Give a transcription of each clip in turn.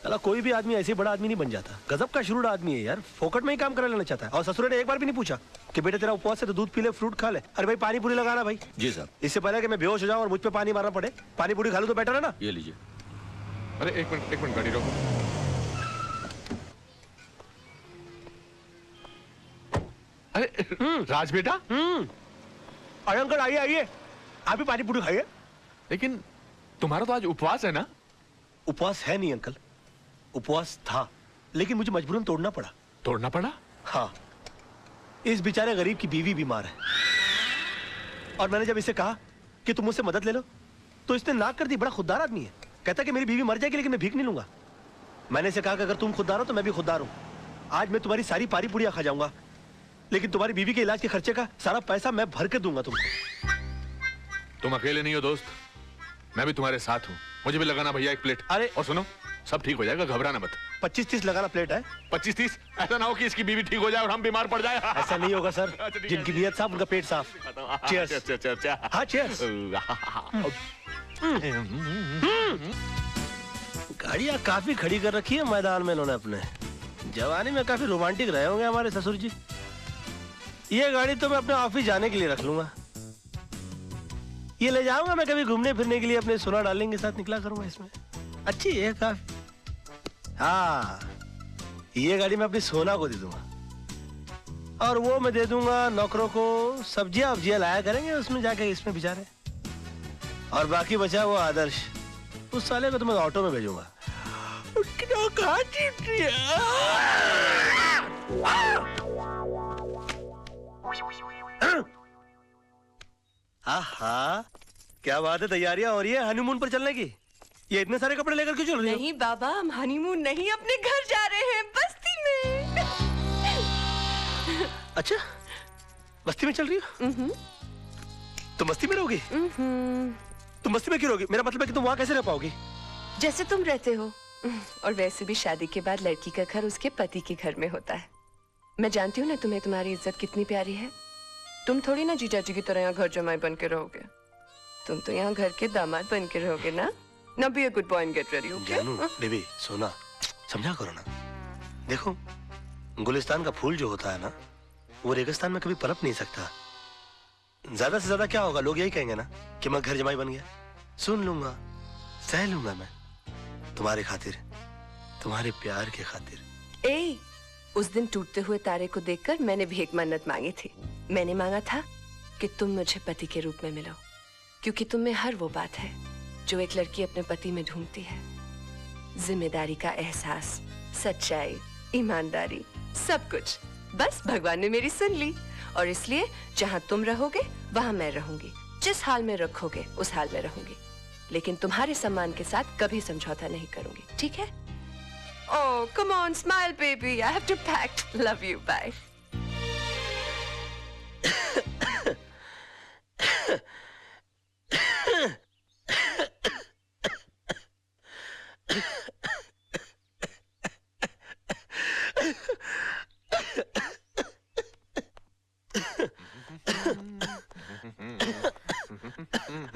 चला कोई भी आदमी ऐसे बड़ा आदमी नहीं बन जाता। गजब का शुरू आदमी है यार, फोकट में ही काम करा लेना चाहता है। और ससुर ने एक बार भी नहीं पूछा कि बेटा तेरा उपवास है तो दूध पी ले, फ्रूट खा ले। अरे भाई पानी पूरी लगाना भाई। जी साहब। इससे पहले कि मैं बेहोश हो जाऊं और मुझ पे पानी मारना पड़े, पानी पूरी खा लूं तो बेटर है ना। ये लीजिए। अरे एक मिनट गाड़ी रोको। अरे राज बेटा। अरे अंकल आइए आइए, आप भी पानी पूरी खाइए। लेकिन तुम्हारा तो आज उपवास है ना? उपवास है नहीं अंकल, उपवास था, लेकिन मुझे मजबूरन तोड़ना पड़ा। तोड़ना पड़ा? हाँ, इस बेचारे गरीब की बीवी बीमार है और मैंने जब इसे कहा कि तुम मुझसे मदद ले लो तो इसने नाक कर दी। बड़ा खुददार आदमी है, कहता कि मेरी बीवी मर जाएगी लेकिन मैं भीख नहीं लूंगा। मैंने इसे कहा कि अगर तुम खुददार हो तो मैं भी खुददार हूं। आज मैं तुम्हारी सारी पारी पुड़िया खा जाऊंगा, लेकिन तुम्हारी बीवी के इलाज के खर्चे का सारा पैसा मैं भर के दूंगा तुमको। तुम अकेले नहीं हो दोस्त, मैं भी तुम्हारे साथ हूँ। मुझे भी लगाना भैया एक प्लेट। अरे और सुनो, सब ठीक हो जाएगा, घबराना मत। 25-30 लगाना प्लेट है। 25-30? ऐसा ना हो कि इसकी बीवी ठीक हो जाए और हम बीमार पड़ जाए। ऐसा नहीं होगा सर, जिनकी नीयत साफ उनका पेट साफ। चीयर्स। हाँ चीयर्स। गाड़ियाँ काफी खड़ी कर रखी है मैदान में इन्होंने अपने। जवानी में काफी रोमांटिक रहे होंगे हमारे ससुर जी। ये गाड़ी तो मैं अपने ऑफिस जाने के लिए रख लूंगा। ये ले जाऊंगा मैं कभी घूमने फिरने के लिए, अपने सोना डार्लिंग के साथ निकला करूंगा इसमें। अच्छी है काफी। हाँ, ये गाड़ी मैं अपनी सोना को दे दूंगा और वो मैं दे दूंगा नौकरों को। सब्जियां वब्जियां लाया करेंगे उसमें जाके, इसमें बेचारे। और बाकी बचा वो आदर्श, उस साले को तो मैं ऑटो में भेजूंगा। हाँ, क्या बात है, तैयारियां हो रही है हनीमून पर चलने की। ये इतने सारे कपड़े लेकर क्यों चल रही हो? नहीं बाबा, हम हनीमून नहीं, अपने घर जा रहे हैं, बस्ती में। अच्छा, बस्ती में चल रही हो? तुम बस्ती में रहोगी? तुम बस्ती में क्यों रहोगी? मेरा मतलब है कि तुम वहाँ कैसे रह पाओगी? जैसे तुम रहते हो। और वैसे भी शादी के बाद लड़की का घर उसके पति के घर में होता है। मैं जानती हूँ ना तुम्हें तुम्हारी इज्जत कितनी प्यारी है। तुम थोड़ी ना जीजा जी की तरह यहाँ घर जमाई बन के रहोगे, तुम तो यहाँ घर के दामाद बन के रहोगे ना। Now be a good boy and get ready, okay? जानू, बेबी, सोना, समझा करो ना। देखो, गुलिस्तान का फूल जो होता है ना, वो रेगिस्तान में कभी पनप नहीं सकता। ज्यादा से ज्यादा क्या होगा, लोग यही कहेंगे ना कि मैं घर जमाई बन गया। सुन लूंगा, सह लूंगा मैं, तुम्हारे खातिर, तुम्हारे प्यार के खातिर। ए, उस दिन टूटते हुए तारे को देखकर मैंने भी एक मन्नत मांगी थी। मैंने मांगा था कि तुम मुझे पति के रूप में मिलो, क्योंकि तुम में हर वो बात है जो एक लड़की अपने पति में ढूंढती है। जिम्मेदारी का एहसास, सच्चाई, ईमानदारी, सब कुछ। बस भगवान ने मेरी सुन ली और इसलिए जहां तुम रहोगे वहां मैं रहूंगी। जिस हाल में रखोगे उस हाल में रहूंगी, लेकिन तुम्हारे सम्मान के साथ कभी समझौता नहीं करूंगी, ठीक है? Oh, come on, smile, baby. I have to pack. Love you. Bye.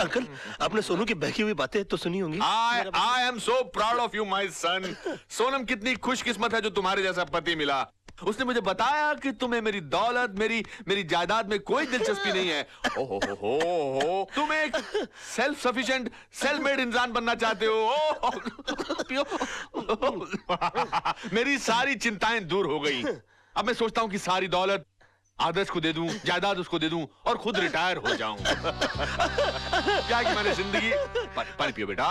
Uncle, आपने सोनू की बहकी हुई बातें तो सुनी होंगी। I am so proud of you, my son. Sonam कितनी खुशकिस्मत है जो तुम्हारे जैसा पति मिला। उसने मुझे बताया कि तुम्हें मेरी दौलत, मेरी जायदाद में कोई दिलचस्पी नहीं है। हो, तुम एक सेल्फ सफिशिएंट, सेल्फ मेड इंसान बनना चाहते हो। मेरी सारी चिंताएं दूर हो गई। अब मैं सोचता हूँ कि सारी दौलत आदर्श को दे दूं, जायदाद उसको दे दूं और खुद रिटायर हो जाऊं। क्या कि मैंने जिंदगी, पानी पियो बेटा,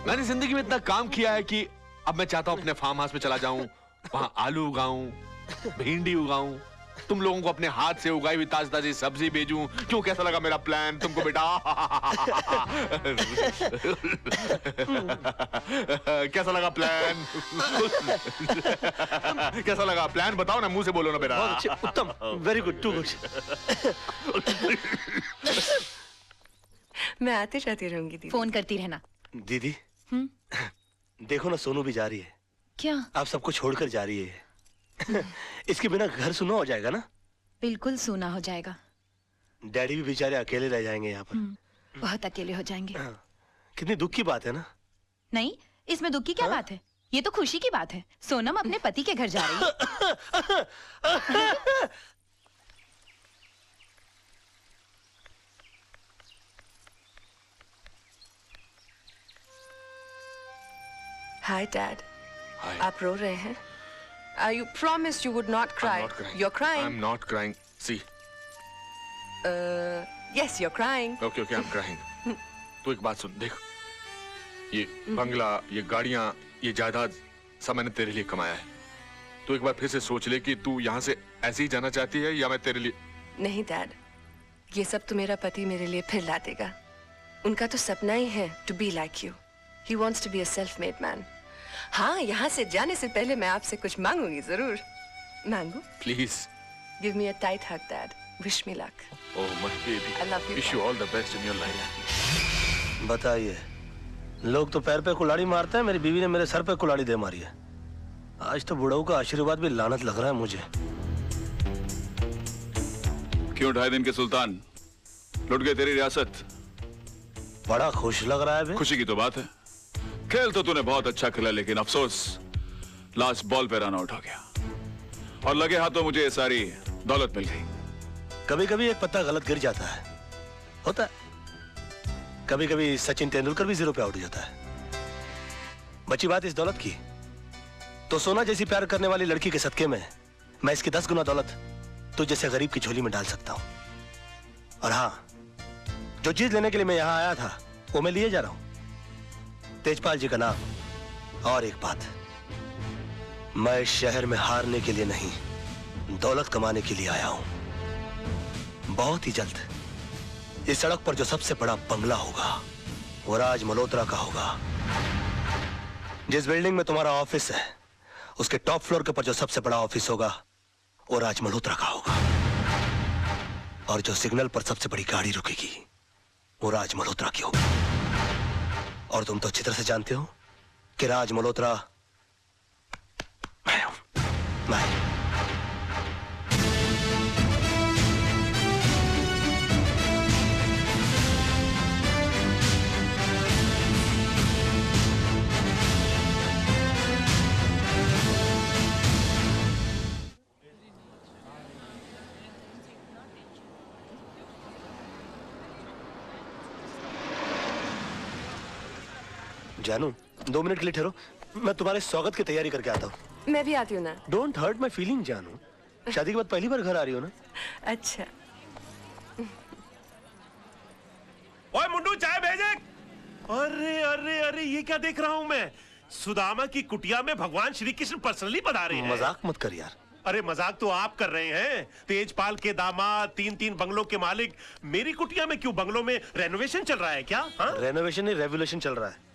मैंने जिंदगी में इतना काम किया है कि अब मैं चाहता हूं अपने फार्म हाउस में चला जाऊं, वहां आलू उगाऊं, भिंडी उगाऊं, तुम लोगों को अपने हाथ से उगाई हुई ताजी ताजी सब्जी भेजूं। क्यों, कैसा लगा मेरा प्लान तुमको बेटा? कैसा लगा प्लान? कैसा लगा प्लान? बताओ ना, मुंह से बोलो ना बेटा। बहुत अच्छे, उत्तम, वेरी गुड, टू गुड। मैं आते जाती रहूंगी दीदी। फोन करती रहना। दीदी, देखो ना, सोनू भी जा रही है। क्या? आप सबको छोड़कर जा रही है। इसके बिना घर सुना हो जाएगा ना? बिल्कुल सूना हो जाएगा। डैडी भी बेचारे अकेले रह जाएंगे यहाँ पर। बहुत अकेले हो जाएंगे। कितनी दुख की बात है ना? नहीं, इसमें दुख की क्या बात है? ये तो खुशी की बात है। सोनम अपने पति के घर जा रही है। Hi dad. Hi. आप रो रहे हैं? You promised you would not cry. I'm not crying. You're crying. I'm not crying. See. Yes, you're crying. Okay, okay, I'm crying. तू एक बात सुन, देख। ये बंगला, ये गाड़ियाँ, ये जायदाद सब मैंने तेरे लिए कमाया है। तू एक बार फिर से सोच ले कि तू यहाँ से ऐसे ही जाना चाहती है या मैं तेरे लिए। नहीं डैड, ये सब तो मेरा पति मेरे लिए फिर ला देगा। उनका तो सपना ही है to be like you. He wants to be a self-made man. हाँ, यहाँ से जाने से पहले मैं आपसे कुछ मांगूंगी जरूर। मांगू? Please. Give me a tight hug, Dad. Wish me luck. Oh my baby. I love you. Wish you all the best in your life. बताइए, लोग तो पैर पे कुल्हाड़ी मारते हैं, मेरी बीवी ने मेरे सर पे कुल्हाड़ी दे मारी है। आज तो बुढ़ऊ का आशीर्वाद भी लानत लग रहा है मुझे। क्यों 2.5 दिन के सुल्तान लुट गए तेरी रियासत? बड़ा खुश लग रहा है बे। खुशी की तो बात है। खेल तो तूने बहुत अच्छा खेला, लेकिन अफसोस लास्ट बॉल पे रन आउट हो गया और लगे हाथों मुझे ये सारी दौलत मिल गई। कभी कभी एक पत्ता गलत गिर जाता है, होता है। कभी कभी सचिन तेंदुलकर भी 0 पे आउट हो जाता है। बची बात इस दौलत की, तो सोना जैसी प्यार करने वाली लड़की के सदके में मैं इसकी 10 गुना दौलत तो जैसे गरीब की झोली में डाल सकता हूं। और हाँ, जो चीज लेने के लिए मैं यहां आया था वो मैं लिए जा रहा हूं। तेजपाल जी का नाम। और एक बात, मैं इस शहर में हारने के लिए नहीं, दौलत कमाने के लिए आया हूं। बहुत ही जल्द इस सड़क पर जो सबसे बड़ा बंगला होगा वो राज मल्होत्रा का होगा। जिस बिल्डिंग में तुम्हारा ऑफिस है उसके टॉप फ्लोर के ऊपर जो सबसे बड़ा ऑफिस होगा वो राज मल्होत्रा का होगा। और जो सिग्नल पर सबसे बड़ी गाड़ी रुकेगी वो राज मल्होत्रा की होगी। और तुम तो अच्छी तरह से जानते हो कि राज मल्होत्रा मैं हूं। मैं। जानू, 2 मिनट के लिए ठहरो, मैं तुम्हारे स्वागत की तैयारी करके आता हूँ। मैं भी आती हूँ ना। डोंट हर्ट माई फीलिंग जानू। शादी के बाद पहली बार घर आ रही हो ना? अच्छा। ओए मुंडू, चाय भेजे। अरे अरे अरे, ये क्या देख रहा हूँ मैं? सुदामा की कुटिया में भगवान श्री कृष्ण पर्सनली पधारे हैं। मजाक मत कर यार। अरे मजाक तो आप कर रहे हैं। तेजपाल के दामाद, 3-3 बंगलों के मालिक मेरी कुटिया में क्यों? बंगलों में रेनोवेशन चल रहा है क्या? हाँ? रेनोवेशन नहीं, रेवोल्यूशन चल रहा है।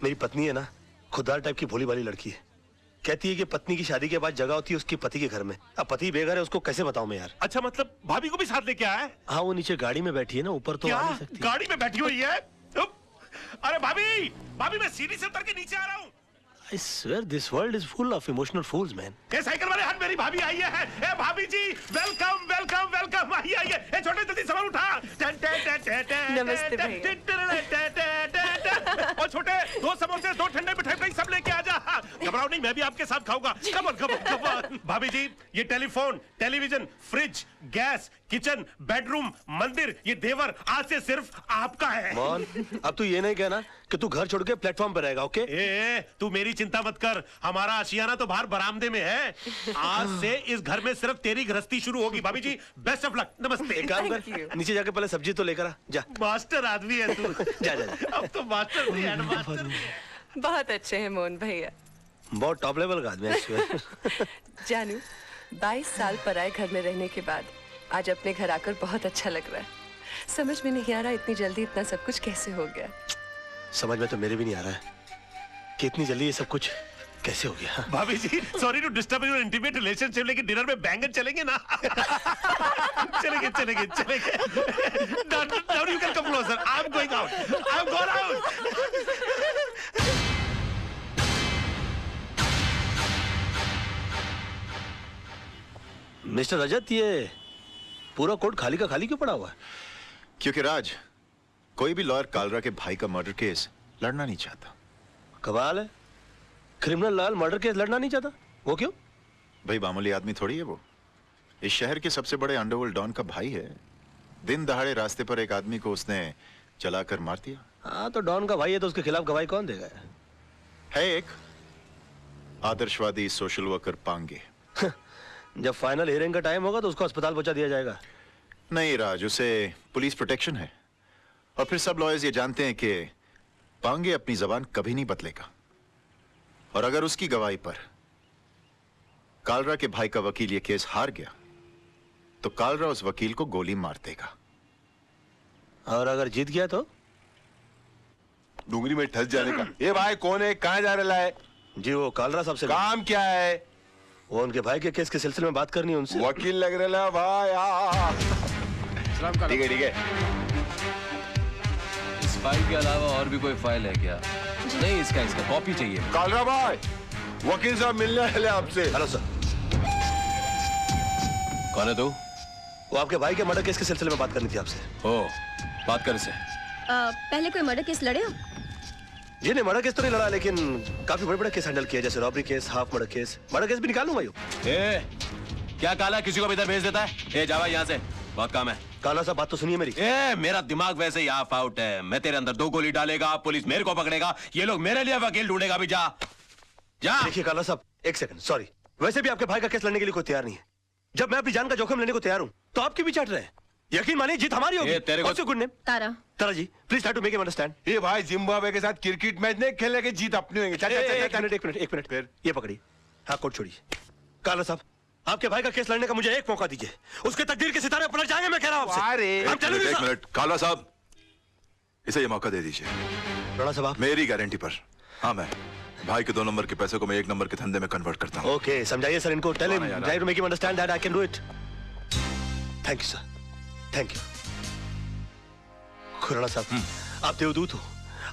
मेरी पत्नी है ना, खुददार टाइप की भोली वाली लड़की है। कहती है कि पत्नी की शादी के बाद जगह होती है उसके पति के घर में। अब पति बेघर है, उसको कैसे बताऊं मैं यार? अच्छा, मतलब भाभी को भी साथ लेके आया है? हाँ, वो नीचे गाड़ी में बैठी है ना, ऊपर तो क्या आ नहीं सकती। गाड़ी में बैठी हुई है? अरे भाभी, भाभी मैं सीढ़ी से उतर के नीचे आ रहा हूँ। I swear this world is full of emotional fools, man. ये साइकिल वाले हाथ मेरी भाभी आई है। ए भाभी जी, वेलकम वेलकम वेलकम। आइए आइए। ए छोटे, जल्दी सामान उठा। नमस्ते और छोटे, 2 समोसे, 2 ठंडे मिठाई सब लेके आ जा। घबराओ नहीं, मैं भी आपके साथ खाऊंगा। Come on come on come on. भाभी जी, ये telephone, television, fridge, gas, kitchen, bedroom, मंदिर, ये देवर आज से सिर्फ आपका है। मॉन, अब तू ये नहीं कहना कि तू घर छोड़ के प्लेटफॉर्म पर रहेगा, ओके? ए, तू मेरी चिंता मत कर। हमारा आशियाना तो बाहर बरामदे में है। आज से इस घर में सिर्फ तेरी गृहस्थी शुरू होगी। भाभी जी, बेस्ट ऑफ लक। नमस्ते। एक काम Thank कर, you. नीचे जाके पहले सब्जी तो लेकर आ जा। मास्टर आदमी है तू। जा जा जा। अब तो मास्टर भी है, मास्टर भी है। बहुत अच्छे हैं मोहन भैया। बहुत टॉप लेवल का आदमी है इसमें। जानू, 22 साल पराए घर में रहने के बाद आज अपने घर आकर बहुत अच्छा लग रहा है। समझ में नहीं आ रहा इतनी जल्दी इतना सब कुछ कैसे हो गया। समझ में तो मेरे भी नहीं आ रहा है कि इतनी जल्दी ये सब कुछ कैसे हो गया। भाभी जी, sorry to disturb your intimate relationship, लेकिन डिनर में बैंगन चलेंगे ना? चलेंगे चलेंगे चलेंगे। Now you can come closer. I'm going out. I'm going out. Mister Rajat, ये पूरा कोर्ट खाली का खाली क्यों पड़ा हुआ है? क्योंकि राज, कोई भी लॉयर कालरा के भाई का मर्डर केस लड़ना नहीं चाहता। कमाल है, क्रिमिनल लाल मर्डर केस लड़ना नहीं चाहता, वो क्यों? भाई मामूली आदमी थोड़ी है वो। इस शहर के सबसे बड़े अंडरवर्ल्ड डॉन का भाई है। दिन दहाड़े रास्ते पर एक आदमी को उसने चलाकर मार दिया। हाँ तो डॉन का भाई है तो उसके खिलाफ गवाही कौन देगा? है एक आदर्शवादी सोशल वर्कर पांगे। जब फाइनल हियरिंग का टाइम होगा तो उसको अस्पताल पहुंचा दिया जाएगा। नहीं राज, उसे पुलिस प्रोटेक्शन है। और फिर सब लॉयर्स ये जानते हैं कि पांगे अपनी जबान कभी नहीं बदलेगा। और अगर उसकी गवाही पर कालरा के भाई का वकील ये केस हार गया तो कालरा उस वकील को गोली मार देगा। और अगर जीत गया तो? डूंगरी में ठस जाने का। ये भाई कौन है, कहाँ जा रहा है? जी वो कालरा साहब से काम क्या है? वो उनके भाई के केस के सिलसिले में बात करनी है उनसे। वकील लग रहा है भाई। ठीक है ठीक है। इस फाइल के अलावा और भी कोई फाइल है क्या? नहीं, इसका कॉपी चाहिए। कालरा भाई, वकील साहब मिलने वाले आपसे। Hello sir. कौन है तू? वो आपके भाई के मर्डर केस के सिलसिले में बात करनी थी आपसे। ओ, बात कर इसे। पहले कोई मर्डर केस लड़े हो? जी नहीं, मर्डर केस तो नहीं लड़ा, लेकिन काफी बड़े बड़े केस हैंडल किए, जैसे robbery case, half murder case. Murder case भी निकालूंगा यूं। क्या काला किसी को भी इधर भेज देता है? ए जावा यहाँ से, बहुत काम है। काला साहब बात तो सुनिए मेरी। मेरा दिमाग वैसे ही ऑफ आउट है। मैं तेरे अंदर 2 गोली डालेगा, पुलिस मेरे को पकड़ेगा, ये लोग मेरे लिए वकील ढूंढेगा। भी जा जा। देखिए काला साहब, एक सेकंड, सॉरी। वैसे भी आपके भाई का केस लड़ने के लिए कोई तैयार नहीं है। जब मैं अपनी जान का जोखिम लेने को तैयार हूं तो आप क्यों भी चाट रहे हैं? यकीन मानिए जीत हमारी होगी। तेरे को good name Tara. Tara ji, please try to make him understand. ये भाई जिम्बाब्वे के साथ क्रिकेट मैच नहीं खेलने के जीत अपनी होंगे। एक मिनट फिर ये पकड़िए। हाँ, कोट छोड़िए। काला साहब, आपके भाई का केस लड़ने का मुझे एक मौका दीजिए। उसके तकदीर के सितारे पलट जाएंगे, मैं कह रहा हूं आपसे। एक मिनट काला साहब, इसे ये मौका दे दीजिए। राणा साहब आप? मेरी गारंटी पर। हाँ, मैं भाई के 2 नंबर के पैसे को मैं 1 नंबर के धंधे में कन्वर्ट करता हूँ। ओके, समझाइए सर इनको। टेल हिम, हाँ, यार। Try to make him understand that I can do it. Thank you sir, thank you. Khurana sahab, आप देवदूत हो,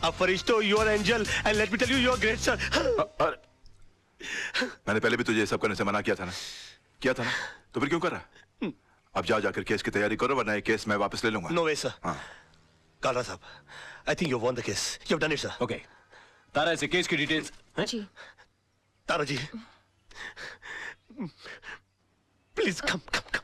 आप फरिश्ते हो, you are angel, and let me tell you, you are great sir. मैंने पहले भी तुझे ये सब करने से मना किया था ना? तो फिर क्यों कर रहा? अब जाकर केस की तैयारी करो, वरना ये केस मैं वापस ले लूंगा। No way sir. हाँ। काला साहब, I think you won the case, you have done it sir. Okay, Tara इसे केस की details. Ji. Tara ji, please come come come.